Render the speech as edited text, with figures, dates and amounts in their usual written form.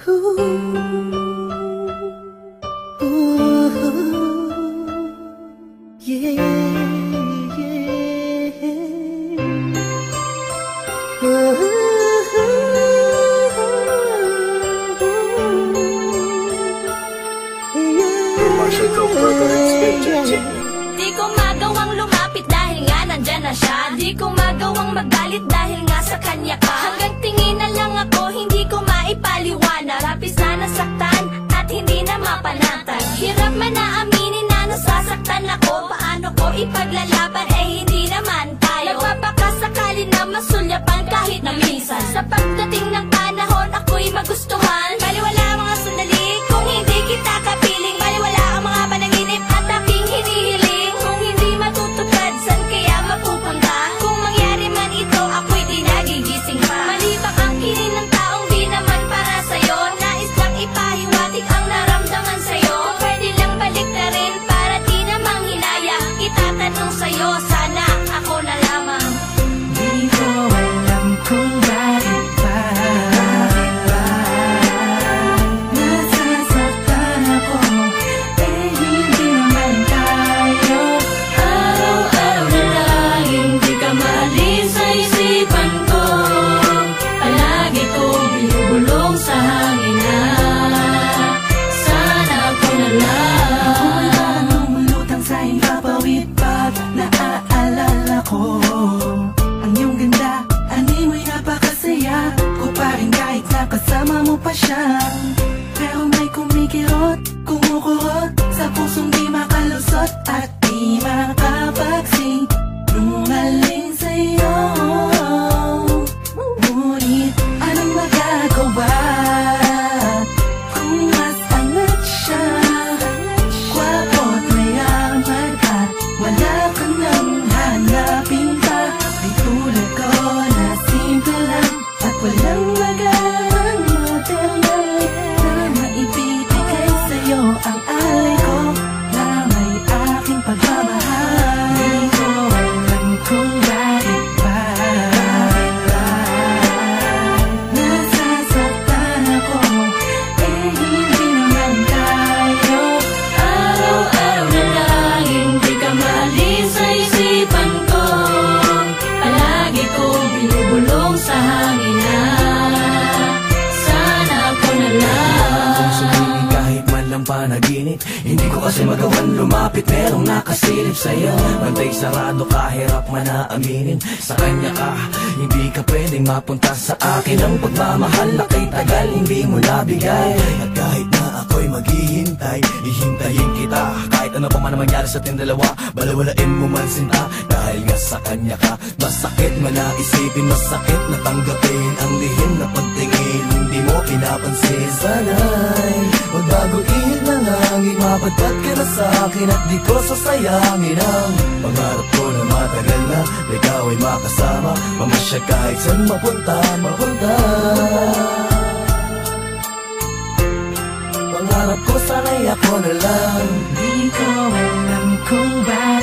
Di ko magawang lumapit dahil nga nandyan na siya. Di ko magawang magalit dahil nga sa kanya ka. Hanggang tingin na lang ako, hindi ko maipaliwanag. Lapis na nasaktan at hindi na mapanatag. Hirap man na aminin na nasasaktan ako. Paano ko ipaglalaban eh hindi naman tayo. Nagpapakasakali na masulyapan kahit na minsan. Sa pagdating ng panahon ako'y magustuhan. Baliwala mga sandali kung hindi kita kapiling. Baliwala ang mga panaginip at aking hinihiling. Kung hindi matutupad, saan kaya mapupunta? Kung mangyari man ito, ako'y di nagigising pa. Mali ba ang kinin ng taong di naman para sa'yo? Nais lang ipahiwatig ang naramdaman sa'yo. Kung pwede lang balik na rin para di namang hinaya. Itatanong sa'yo, sana ako na lamang. Di ko alam kung bakit ba nasasaktan ako, eh hindi naman tayo. Araw-araw na lang hindi ka maalis sa isipan ko. Palagi kong binubulong sa hangin na sana ako na lang. Lumulutang sa himpapawid pag naaalala ko ang iyong ganda, animoy napakasaya ko pa rin kahit nakasama mo pa siya. Pero may kumikirot, kumukurot sa pusong di makalusot at di makapagsing lumaling sa'yo. Ngunit anong magagawa kung mas angat siya? Gwapo't mayaman at wala ka nang hanapin pa. Di tulad ko na simple lang at walang magarang model na maibibigay sa'yo ang alay ko na may aking pagmamahal. Di ko alam kung bakit ba nasasaktan ako, eh hindi naman tayo. Araw-araw na lang hindi ka maalis sa isipan ko. Palagi kong binubulong sa hangin na sana ako na lang. Kung sumingin kahit man lang panaginip, hindi ko kasi magawan lumapit, merong nakasilip sa'yo. Bantay sarado kahirap man na aminin. Sa kanya ka, hindi ka pwedeng mapunta sa akin. Ang pagmamahal na kay tagal, hindi mo nabigay. At kahit na ako'y maghihintay, ihintayin kita. Kahit ano pa man ang mangyari sa ating dalawa, balawalain mo man sinta. Dahil nga sa kanya ka, masakit man na isipin, masakit na tanggapin ang lihim na pagtingin, hindi mo pinapansin. Sana'y magbaguhin ng hangin, mapadpad ka na sa akin at di ko sasayangin ang pangarap ko na matagal na ikaw ay makasama, mamasya kahit saan mapunta. Pangarap ko sana'y ako na lang. Di ko alam kung bakit